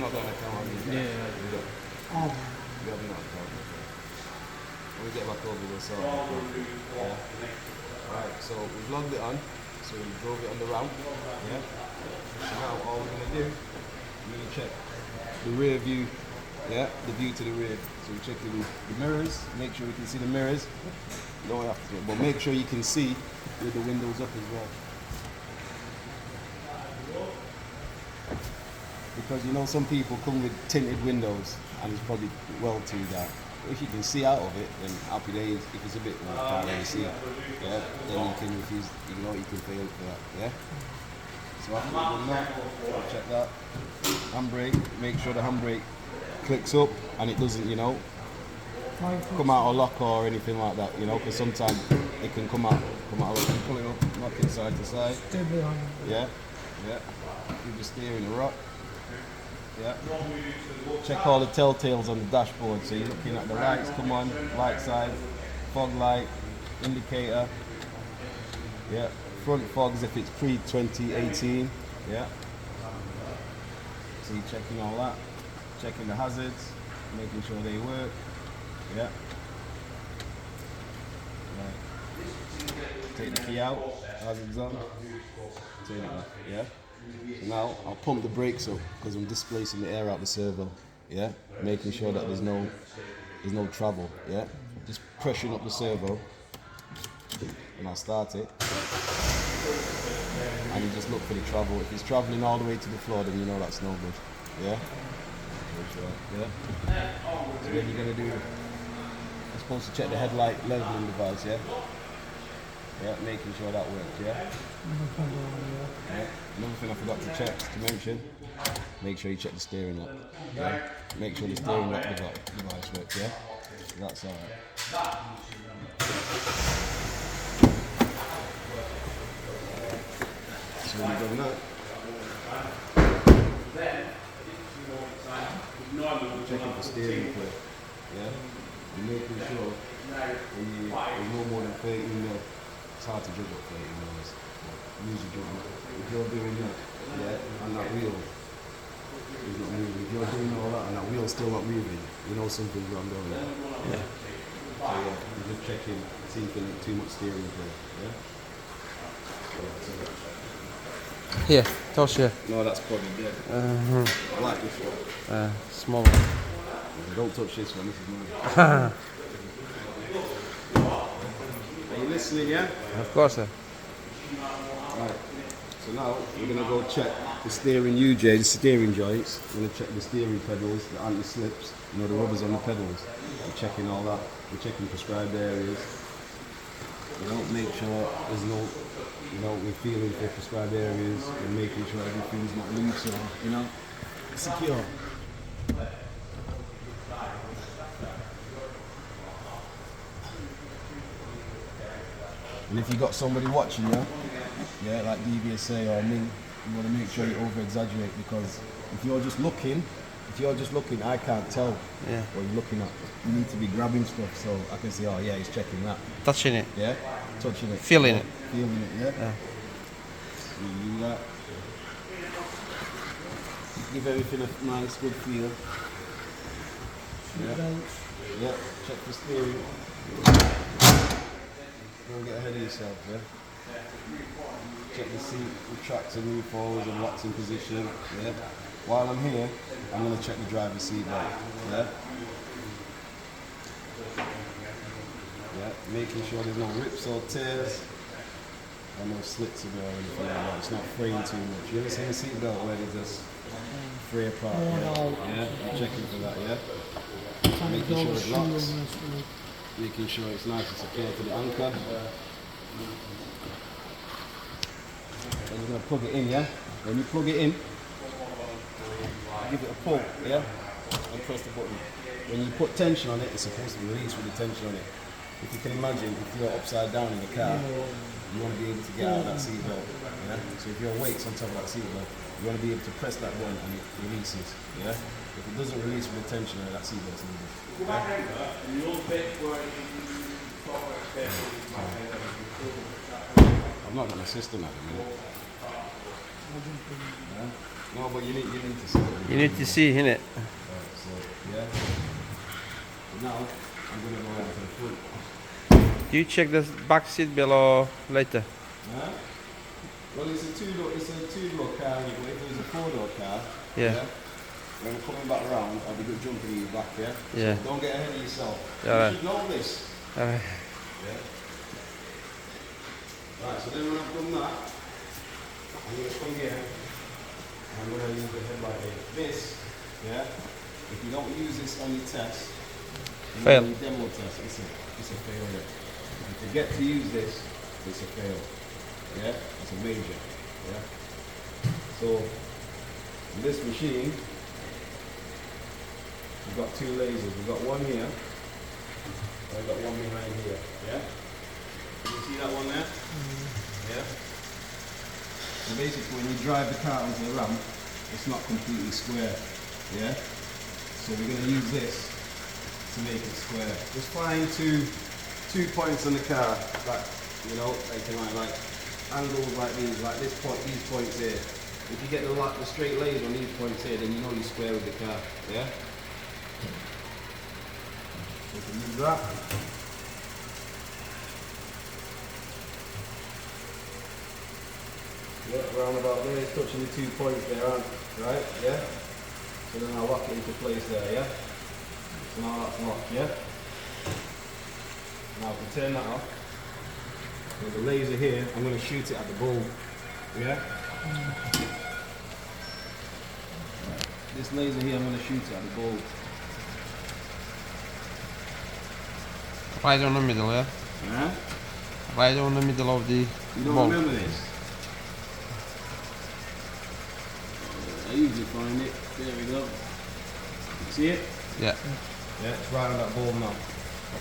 not got an account on you. Yeah. You haven't got an account. When we get back over, we'll sort it. Yeah. Right, so we've logged it on. So we drove it on the ramp. Yeah. So now all we're gonna do, we're gonna check the rear view. Yeah, the view to the rear. So we check the mirrors, make sure we can see the mirrors. You don't have to, but make sure you can see with the windows up as well. Because you know some people come with tinted windows and it's probably well too dark. If you can see out of it, then happy days. If it's a bit more can't really see it, yeah, then you can refuse. You know you can fail for that, yeah. So after we've done that, check that handbrake. Make sure the handbrake clicks up and it doesn't, you know, come out of lock or anything like that, you know, because sometimes it can come out of lock. You pull it up, knock it side to side. Yeah, yeah. Give the steering a rock. Yeah. Check all the telltales on the dashboard. So you're looking at the lights, come on, light side, fog light, indicator. Yeah. Front fogs if it's pre-2018. Yeah. So you're checking all that. Checking the hazards, making sure they work. Yeah. Right. Take the key out, hazards on. Take it off. Yeah. So now I'll pump the brakes up because I'm displacing the air out the servo. Yeah. Making sure that there's no travel. Yeah. Just pressuring up the servo, and I'll start it. And you just look for the travel. If it's traveling all the way to the floor, then you know that's no good. Yeah. Yeah. So then you're gonna do. You're supposed to check the headlight leveling device. Yeah. Yeah, making sure that works. Yeah. Yeah. Another thing I forgot to check to mention. Make sure you check the steering lock. Yeah. Make sure the steering lock device works. Yeah. That's all right. So when you're doing that. Checking for steering play, yeah? You're making sure when you no more than 30 mil, it's hard to jump up 30 mils. Use your jump. If you're doing that, yeah, and that wheel is not moving, if you're doing all that and that wheel's still not moving, you know something's wrong going on. Yeah. So yeah, you're just checking, see if there's too much steering play, yeah? Here, toss here. No, that's probably dead. I like this one. Small one. Don't touch this one, this is mine. Are you listening, yeah? Of course, sir. Right. So now we're going to go check the steering UJ, the steering joints. We're going to check the steering pedals, the anti-slips, you know, the rubbers on the pedals. We're checking all that. We're checking prescribed areas. You know, make sure there's no, you know, we're feeling for prescribed areas. We're making sure everything's not loose or, you know, secure. And if you've got somebody watching you, yeah, like DVSA or me, you want to make sure you over-exaggerate, because if you're just looking, I can't tell what you're looking at. You need to be grabbing stuff so I can say, oh yeah, he's checking that. Touching it. Yeah, touching it. Feeling it. Feeling it, yeah. So you do that. Give everything a nice, good feel. Yeah. Yeah, check the steering. Don't get ahead of yourself, yeah? Check the seat, retracts and move forwards and locks in position, yeah? While I'm here, I'm going to check the driver's seat belt, yeah? Yeah, making sure there's no rips or tears, or no slits of it or anything like that. It's not fraying too much. You ever seen a seat belt where they just fray apart, yeah? I'm checking for that, yeah? Making sure it locks. Making sure it's nice and secure to the anchor. Then you're going to plug it in, yeah? When you plug it in, give it a pull, yeah? And press the button. When you put tension on it, it's supposed to be released with the tension on it. If you can imagine, if you're upside down in the car, you want to be able to get out of that seatbelt, yeah? So if your weight's on top of that seatbelt, you want to be able to press that button and it releases, yeah? If it doesn't release with the tension, that seatbelt's needed. I've not got an assistant at the minute. Yeah? No, but you need to see it. You need to see, innit? Right, so, yeah. Now, I'm going to go out to the front. Do you check the back seat below later? Huh? Well, it's a two-door car anyway. If it was a four-door car, Yeah. when we're coming back around, I'll be good jumping in your back, yeah? Yeah. So don't get ahead of yourself. Yeah, You right. should know this. Alright. Yeah. Right, so then when I've done that, I'm going to come here. I'm going to use the headlight here. This, yeah, if you don't use this on your test, Fail. your demo test, it's a failure. If you forget to use this, it's a fail. Yeah, it's a major. Yeah. So in this machine, we've got two lasers. We've got one here, and I've got one behind here. Yeah. Can you see that one there? Yeah. So basically, when you drive the car onto the ramp, it's not completely square. Yeah. So we're going to use this to make it square. Just find two points on the car, like like angles like these, like this point, these points here. If you get the straight laser on these points here, then you know you're square with the car. Yeah. So we can use that. Yeah, around about there, it's touching the 2 points there, right? Yeah. So then I'll lock it into place there. Yeah. So now that's locked. Yeah. Now I can turn that off. With the laser here, I'm going to shoot it at the bulb. Yeah? This laser here, I'm going to shoot it at the bulb. Right on the middle, yeah? Huh? Right on the middle of the You don't bulb. remember this? I usually find it. There we go. See it? Yeah. Yeah, it's right on that bulb now.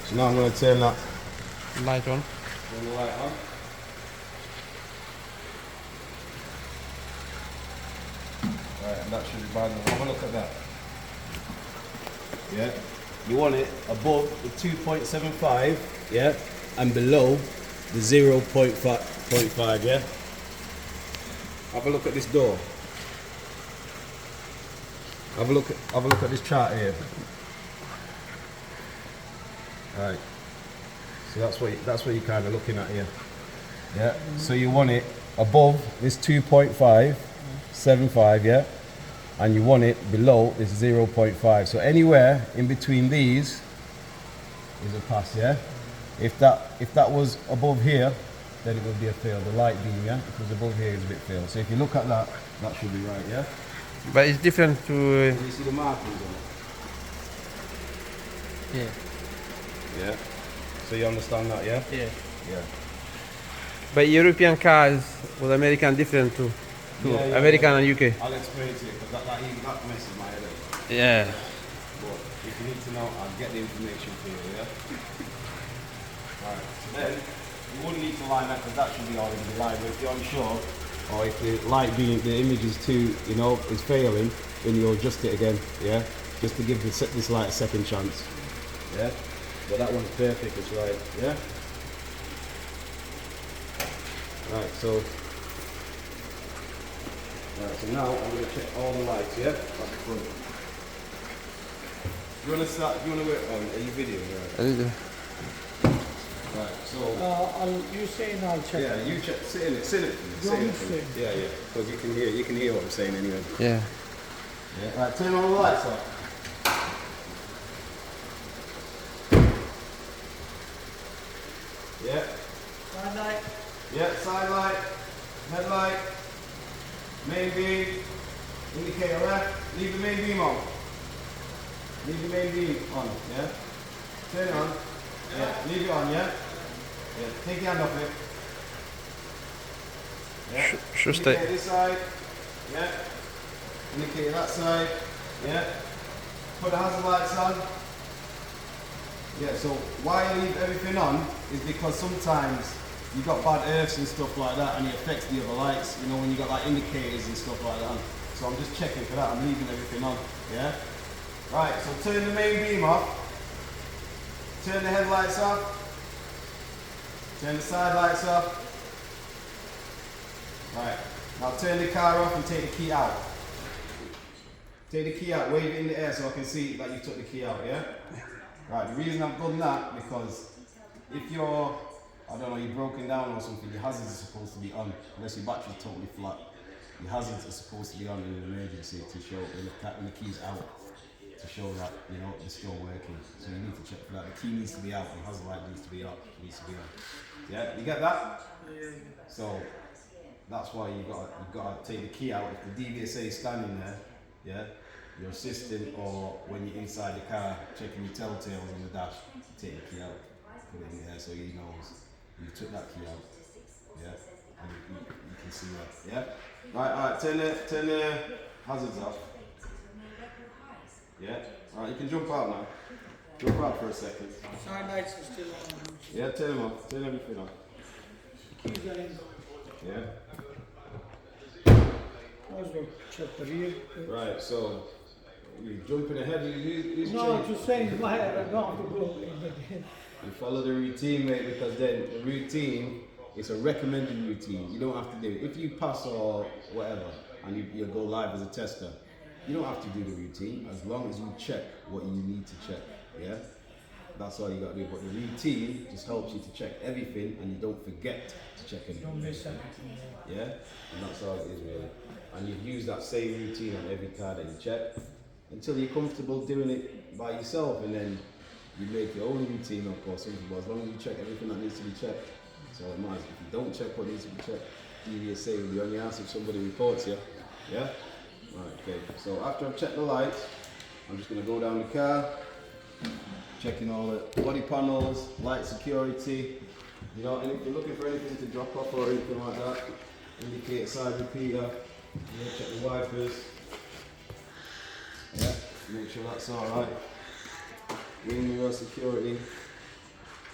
So now I'm going to turn that Light on. Turn the light on. Right, and that should be bad. Have a look at that. Yeah. You want it above the 2.75, yeah, and below the 0.5, yeah. Have a look at this door. Have a look at this chart here. Right. So that's what you're kind of looking at here. Yeah. So you want it above this 2.575, yeah, and you want it below this 0.5. So anywhere in between these is a pass, yeah. If that was above here, then it would be a fail. The light beam, yeah. If it was above here, it's a bit fail. So if you look at that, that should be right, yeah. But it's different to. Can you see the markings on it? Yeah. Yeah. So you understand that, yeah? Yeah. Yeah. But European cars with American different to Yeah, American and UK. I'll explain to you because that messes my head up. Yeah. But if you need to know, I'll get the information for you, yeah? Right, so then, you wouldn't need to line that because that should be already lined. But if you're unsure, or if the light being, the image is too, is failing, then you'll adjust it again, yeah? Just to give this light a second chance, yeah? But that one's perfect, it's right, yeah? Right, so now I'm going to check all the lights, yeah? At the front. Do you want to work on, are you videoing, right? Right, so... you say and I'll check. Yeah, you check, sit in it. Yeah, because you can hear what I'm saying anyway. Yeah. Yeah. Right, turn all the lights off. Yeah. Side light. Yeah, side light, headlight, main beam, indicator left, leave the main beam on. Leave the main beam on, yeah? Turn it on. Yeah, leave it on, yeah? Yeah, take your hand off it. Yeah. Should stay. Indicator this side, yeah? Indicator that side, yeah? Put the hazard lights on. Yeah, so why I leave everything on is because sometimes you got bad earths and stuff like that and it affects the other lights, when you got like indicators and stuff like that. So I'm just checking for that, I'm leaving everything on, yeah? Right, so turn the main beam off, turn the headlights off, turn the side lights off. Right, now turn the car off and take the key out. take the key out, wave it in the air so I can see that you took the key out, yeah? Right, the reason I've done that, because if you're, I don't know, you're broken down or something, your hazards are supposed to be on, unless your battery's totally flat. Your hazards are supposed to be on in an emergency to show when the key's out, to show that, you know, they're still working. So you need to check for that. The key needs to be out, the hazard light needs to be up, needs to be on. Yeah, you get that? So that's why you gotta take the key out. If the DVSA is standing there, yeah, your assistant or when you're inside the car checking your telltales on the dash, take the key out, put it in there so he knows you took that key out. Yeah, and you can see that. Yeah. Right, turn the hazards off. Yeah. Alright, you can jump out now. Jump out for a second. Side lights are still on. Yeah, turn them off. Turn everything off. Keys are in. Yeah. How's the check the rear? Right, so you jumping ahead. No, I'm just saying in my head, I don't have to go in the You follow the routine, mate, because then the routine is a recommended routine. You don't have to do it. If you pass or whatever and you go live as a tester, you don't have to do the routine as long as you check what you need to check. Yeah? That's all you got to do. But the routine just helps you to check everything and you don't forget to check anything. Don't miss anything. Yeah? And that's all it is, really. And you use that same routine on every car that you check until you're comfortable doing it by yourself, and then you make your own routine, of course, as long as you check everything that needs to be checked. So it matters. If you don't check what needs to be checked, DVSA will be on your ass if somebody reports you. Yeah? Right, okay. So after I've checked the lights, I'm just going to go down the car, checking all the body panels, light security, you know, and if you're looking for anything to drop off or anything like that, indicator side repeater, yeah, check the wipers, yeah, make sure that's alright. Wing mirror security,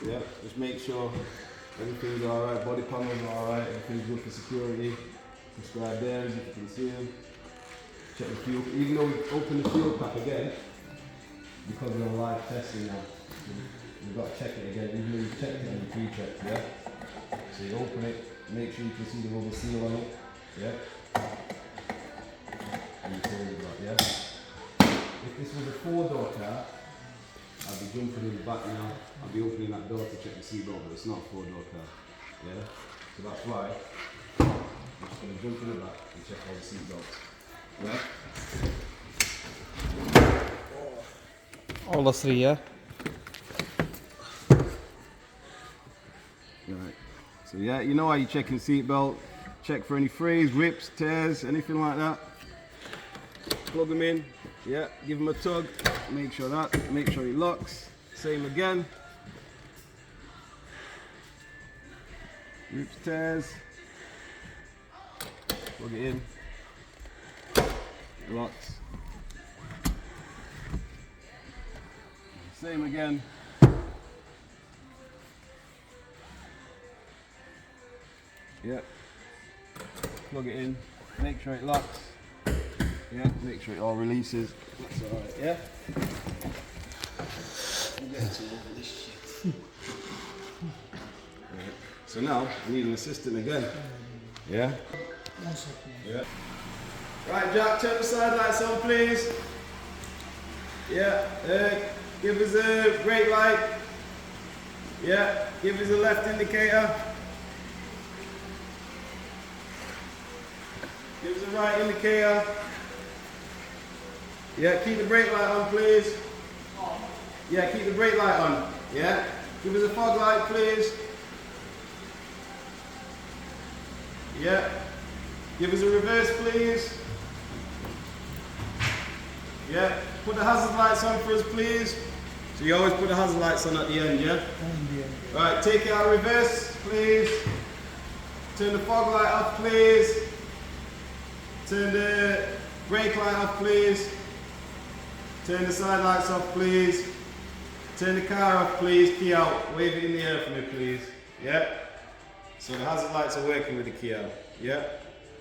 yeah, just make sure everything's alright, body panels are alright, everything's good for security. Prescribed there, as you can see them. Check the fuel, even though we opened the fuel pack again, because we're on live testing now, we've got to check it again, even though you checked it on the pre-check, yeah? So you open it, make sure you can see the rubber seal on it, yeah? And you close it up, yeah? If this was a 4-door car, I'd be jumping in the back now, I'd be opening that door to check the seatbelt, but it's not a 4-door car, yeah? So that's why I'm just going to jump in the back and check all the seatbelts, yeah? All the three, yeah? Right. So yeah, you know how you're checking seatbelt. Check for any frays, rips, tears, anything like that. Plug them in. Yeah, give them a tug. Make sure he locks. Same again. Rips, tears. Plug it in. Locks. Same again. Yeah. Plug it in. Make sure it locks. Yeah. Make sure it all releases. That's alright. Yeah. I'm getting too over this shit. Right. So now I need an assistant again. Yeah. 1 second. Yeah. Right, Jack. Turn the side lights on, please. Yeah. Give us a brake light. Yeah. Give us a left indicator. Give us a right indicator. Yeah, keep the brake light on, please. Yeah, keep the brake light on. Yeah. Give us a fog light, please. Yeah. Give us a reverse, please. Yeah. Put the hazard lights on for us, please. So you always put the hazard lights on at the end, yeah? Right, take it out reverse, please. Turn the fog light off, please. Turn the brake light off, please. Turn the side lights off, please. Turn the car off, please. Key out. Wave it in the air for me, please. Yeah? So the hazard lights are working with the key out. Yeah?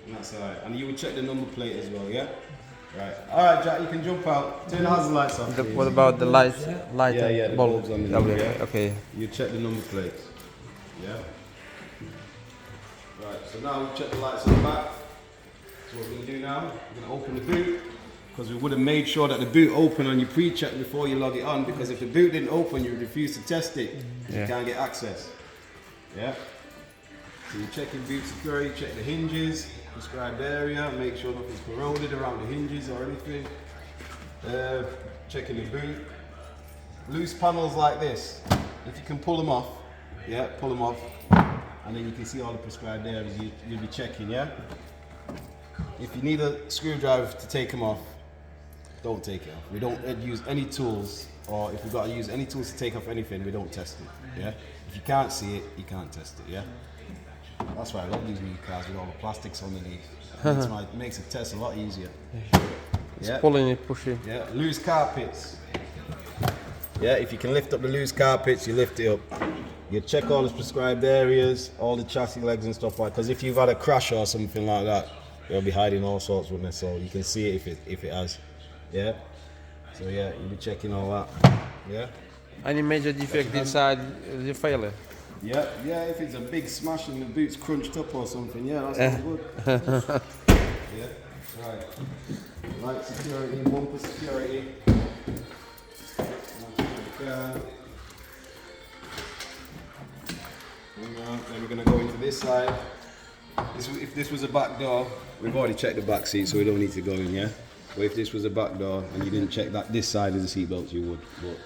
And that's alright. And you will check the number plate as well, yeah? Right. Alright, Jack, you can jump out. Turn the hazard lights off, please. What about the lights? Light Yeah, and the bulb? bulbs on the W, yeah? okay. You check the number plates. Yeah? Right, so now we've checked the lights on the back. So what we're going to do now, we're going to open the boot. because we would have made sure that the boot opened on your pre-check before you log it on, because if the boot didn't open, you would refuse to test it. You can't get access. Yeah. So you check your boot security, check the hinges, prescribed area, make sure nothing's corroded around the hinges or anything. Checking the boot. Loose panels like this, if you can pull them off, yeah, pull them off, and then you can see all the prescribed areas you'll be checking, yeah? If you need a screwdriver to take them off, don't take it off. We don't use any tools, or if we've got to use any tools to take off anything, we don't test it, yeah? If you can't see it, you can't test it, yeah? That's why I love these new cars with all the plastics underneath. It makes the test a lot easier. It's pulling it, pushing. Yeah, loose carpets. Yeah, if you can lift up the loose carpets, you lift it up. You check all the prescribed areas, all the chassis legs and stuff like that. Because if you've had a crash or something like that, they'll be hiding all sorts with it, so you can see it if it has. Yeah. So yeah, you'll be checking all that. Yeah. Any major defect inside the failure? Yeah, if it's a big smash and the boot's crunched up or something, yeah, that's not good. Yeah, right. Light security, bumper security. Then we're going to go into this side. If this was a back door, we've already checked the back seat, so we don't need to go in, yeah? But if this was a back door and you didn't check this side of the seat belts, you would. But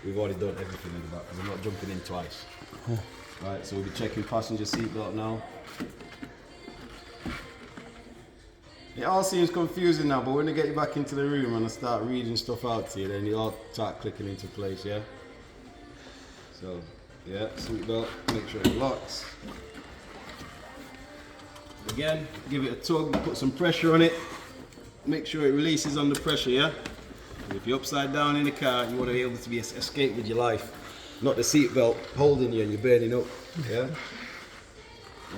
we've already done everything in the back, and we're not jumping in twice. Right, so we'll be checking passenger seat belt now. It all seems confusing now, but when I get you back into the room and I start reading stuff out to you, then it'll all start clicking into place, yeah? So, yeah, seatbelt, make sure it locks. Again, give it a tug, put some pressure on it. Make sure it releases under pressure, yeah? And if you're upside down in the car, you want to be able to escape with your life. Not the seatbelt holding you and you're burning up, yeah?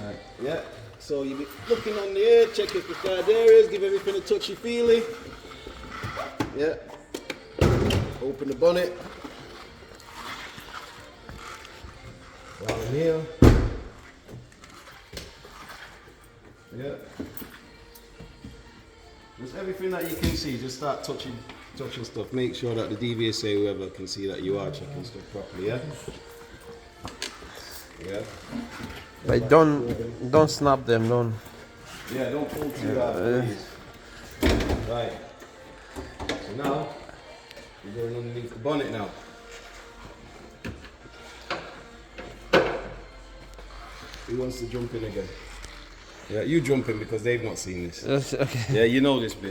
Right, yeah. So you'll be looking on the air, check your prescribed areas, give everything a touchy-feely. Yeah. Open the bonnet. While I'm here. Yeah. Just everything that you can see, just start touching stuff. Make sure that the DVSA, whoever, can see that you are checking stuff properly, yeah? Yeah. But don't snap them, don't. Yeah, don't pull too hard, please. Right. So now, we're going underneath the bonnet now. Who wants to jump in again? Yeah, you jump in because they've not seen this. Okay. Yeah, you know this bit.